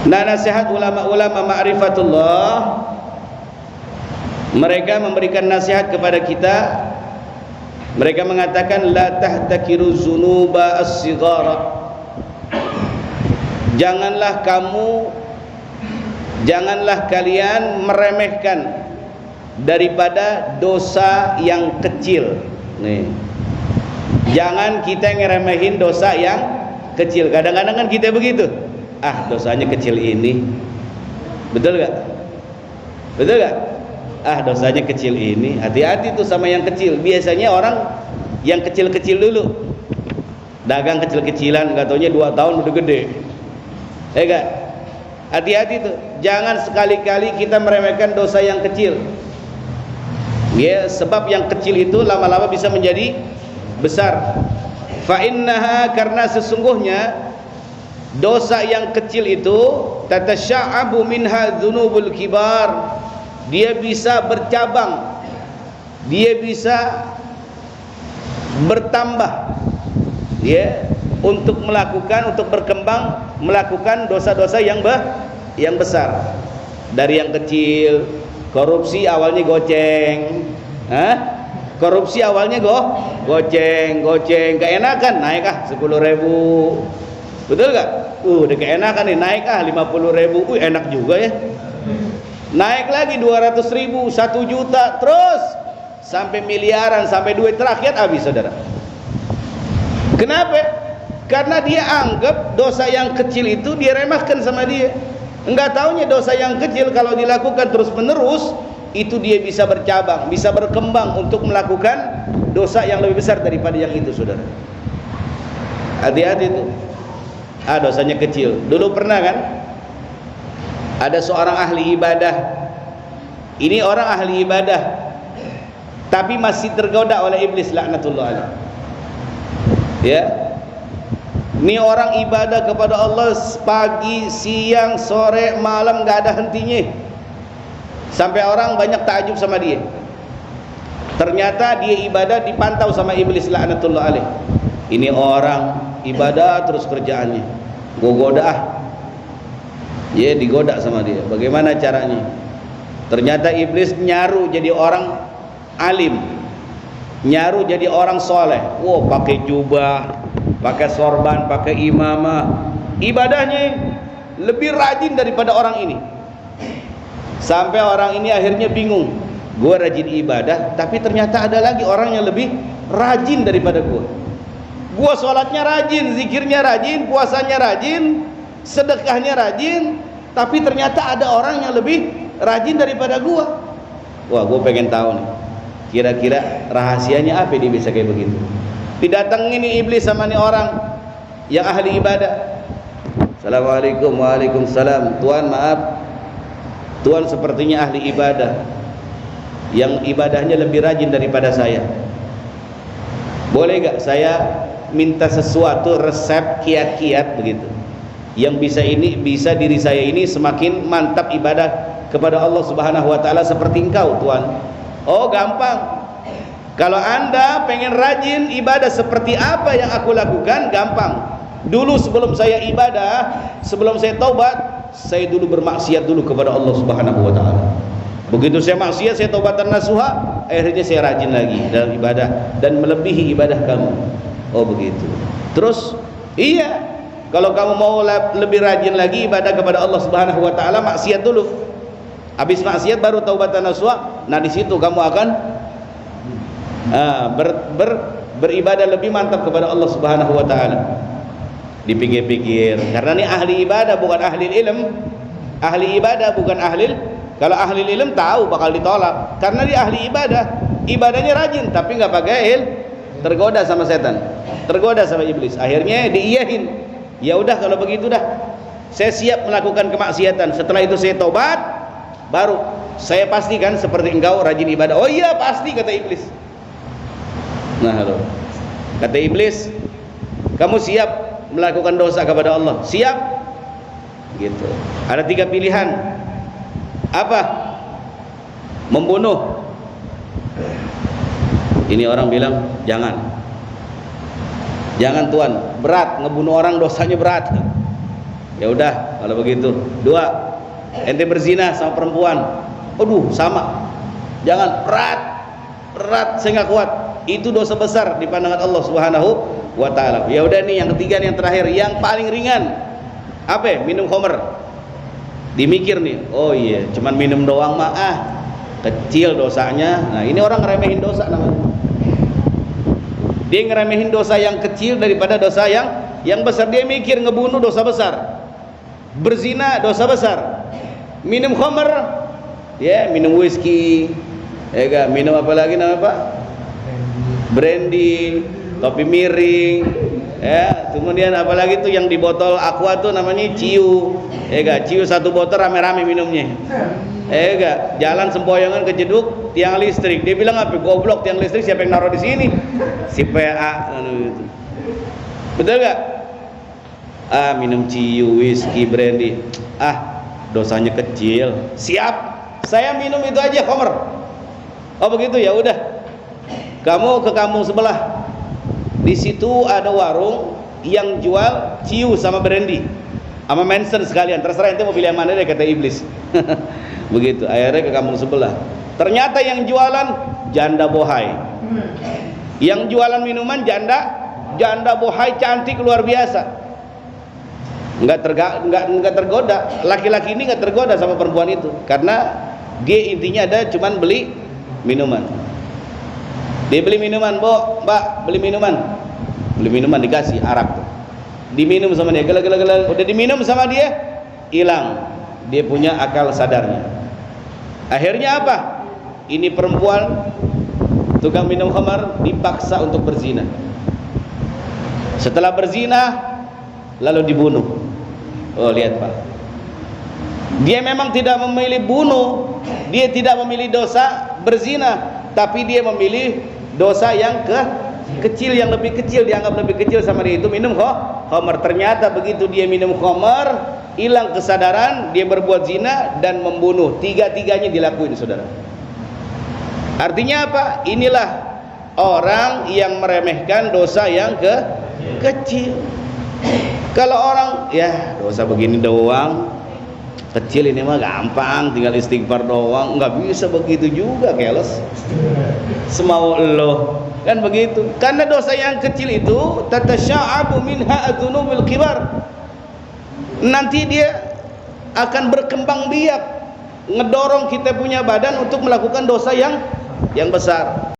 Nah, nasihat ulama-ulama ma'rifatullah, mereka memberikan nasihat kepada kita. Mereka mengatakan la tahtakiru zunuba as-sighara. Janganlah kalian meremehkan daripada dosa yang kecil. Nih. Jangan kita ngeremehin dosa yang kecil. Kadang-kadang kan kita begitu. Ah, dosanya kecil ini. Betul gak? Betul gak? Ah, dosanya kecil ini. Hati-hati tuh sama yang kecil. Biasanya orang yang kecil-kecil dulu. Dagang kecil-kecilan, gak taunya 2 tahun udah gede. Gak? Hati-hati tuh. Jangan sekali-kali kita meremehkan dosa yang kecil. Ya, sebab yang kecil itu lama-lama bisa menjadi besar. Fa innaha, karena sesungguhnya dosa yang kecil itu tatasya'abu minha dzunubul kibar. Dia bisa bercabang, dia bisa bertambah, ya, untuk berkembang melakukan dosa-dosa yang besar. Dari yang kecil, korupsi awalnya goceng, korupsi awalnya goceng, keenakan naik 10.000, betul gak? Udah keenakan nih, naik 50.000, enak juga ya. Naik lagi 200.000, 1 juta, terus sampai miliaran, sampai duit terakhir habis, saudara. Kenapa? Karena dia anggap dosa yang kecil itu dia remehkan sama dia. Enggak taunya dosa yang kecil kalau dilakukan terus menerus itu dia bisa bercabang, bisa berkembang untuk melakukan dosa yang lebih besar daripada yang itu, saudara. Hati-hati itu. Dosanya kecil. Dulu pernah kan ada seorang ahli ibadah. Ini orang ahli ibadah tapi masih tergoda oleh iblis, laknatullah alaih. Ya. Ini orang ibadah kepada Allah pagi, siang, sore, malam, gak ada hentinya. Sampai orang banyak takjub sama dia. Ternyata dia ibadah dipantau sama iblis, laknatullah alaih. Ini orang ibadah terus kerjaannya, goda. Ya, digoda sama dia. Bagaimana caranya? Ternyata iblis nyaru jadi orang alim, nyaru jadi orang soleh. Wow, pakai jubah, pakai sorban, pakai imamah, ibadahnya lebih rajin daripada orang ini. Sampai orang ini akhirnya bingung. Gua rajin ibadah, tapi ternyata ada lagi orang yang lebih rajin daripada gua. Gua sholatnya rajin, zikirnya rajin, puasanya rajin, sedekahnya rajin, tapi ternyata ada orang yang lebih rajin daripada gua. Wah, gua pengen tahu nih, kira-kira rahasianya apa dia bisa kayak begitu. Didatengin nih iblis sama nih orang yang ahli ibadah. Assalamualaikum. Waalaikumsalam. Tuan, maaf, Tuan sepertinya ahli ibadah yang ibadahnya lebih rajin daripada saya. Boleh gak saya minta sesuatu, resep kiat-kiat begitu, yang bisa diri saya ini semakin mantap ibadah kepada Allah Subhanahu wa taala seperti engkau, Tuan. Oh, gampang. Kalau Anda pengen rajin ibadah seperti apa yang aku lakukan, gampang. Dulu sebelum saya ibadah, sebelum saya taubat, saya dulu bermaksiat dulu kepada Allah Subhanahu wa taala. Begitu saya maksiat, saya taubatan nasuha, akhirnya saya rajin lagi dalam ibadah dan melebihi ibadah kamu. Oh, begitu. Terus, iya, kalau kamu mau lebih rajin lagi ibadah kepada Allah Subhanahu wa taala, maksiat dulu. Habis maksiat baru taubatan nasuha. Nah, di situ kamu akan beribadah lebih mantap kepada Allah Subhanahu wa taala. Dipikir-pikir, karena ini ahli ibadah bukan ahli ilm. Ahli ibadah bukan ahli. Kalau ahli ilm tahu bakal ditolak, karena dia ahli ibadah, ibadahnya rajin tapi nggak pakai ilm, tergoda sama setan, tergoda sama iblis. Akhirnya diiyahin. Ya udah, kalau begitu dah, saya siap melakukan kemaksiatan. Setelah itu saya tobat, baru saya pastikan seperti engkau rajin ibadah. Oh iya, pasti, kata iblis. Nah, halo, kata iblis, kamu siap melakukan dosa kepada Allah? Siap. Gitu. Ada 3 pilihan. Apa? membunuh. Ini orang bilang, jangan Tuan, berat, ngebunuh orang dosanya berat. Ya udah kalau begitu. 2, ente berzina sama perempuan, aduh sama, jangan, berat, saya nggak kuat, itu dosa besar di pandangan Allah Subhanahu wa Ta'ala. Ya udah nih, yang ketiga nih, yang terakhir, yang paling ringan, apa? Minum khamr. Dimikir nih, oh iya, cuman minum doang mah, kecil dosanya. Nah ini orang ngeremehin dosa namanya. Dia ngeremehin dosa yang kecil daripada dosa yang besar. Dia mikir ngebunuh dosa besar, berzina dosa besar, minum khamr, ya minum whisky, ya gak? Minum apa lagi namanya Pak? Brandy, topi miring, ya. Kemudian apa lagi tuh yang di botol aqua tuh namanya ciu, ya gak? Ciu 1 botol rame-rame minumnya, ya gak? Jalan sempoyongan kejeduk tiang listrik. Dia bilang apa? Goblok, tiang listrik siapa yang naruh di sini? Si PA, gitu. Betul gak? Minum ciu, whisky, brandy, dosanya kecil. Siap, saya minum itu aja khamr. Oh begitu, ya udah. Kamu ke kampung sebelah. Di situ ada warung yang jual ciu sama brandy, sama Manson sekalian. Terserah ente mau pilih yang mana deh, kata iblis. Begitu. Akhirnya ke kampung sebelah. Ternyata yang jualan janda bohai. Yang jualan minuman janda bohai cantik luar biasa. Enggak tergoda. Laki-laki ini enggak tergoda sama perempuan itu, karena dia intinya ada cuman beli minuman. Dia beli minuman, Mbak, beli minuman. Beli minuman, dikasih arak tuh. Diminum sama dia, gela-gela. Udah diminum sama dia, hilang dia punya akal sadarnya. Akhirnya apa? Ini perempuan tukang minum khamar dipaksa untuk berzina. Setelah berzina lalu dibunuh. Oh lihat Pak, dia memang tidak memilih bunuh, dia tidak memilih dosa berzina, tapi dia memilih dosa yang kecil, yang lebih kecil, dianggap lebih kecil sama dia, itu minum khamar. Ternyata begitu dia minum khamar, hilang kesadaran, dia berbuat zina dan membunuh. Tiga-tiganya dilakuin, saudara. Artinya apa? Inilah orang yang meremehkan dosa yang kecil. Kalau orang, ya dosa begini doang, kecil ini mah gampang, tinggal istighfar doang. Nggak bisa begitu juga, keles. Semau lo, kan begitu. Karena dosa yang kecil itu tatasya'abu minha adzunubul kibar. Nanti dia akan berkembang biak, ngedorong kita punya badan untuk melakukan dosa yang besar.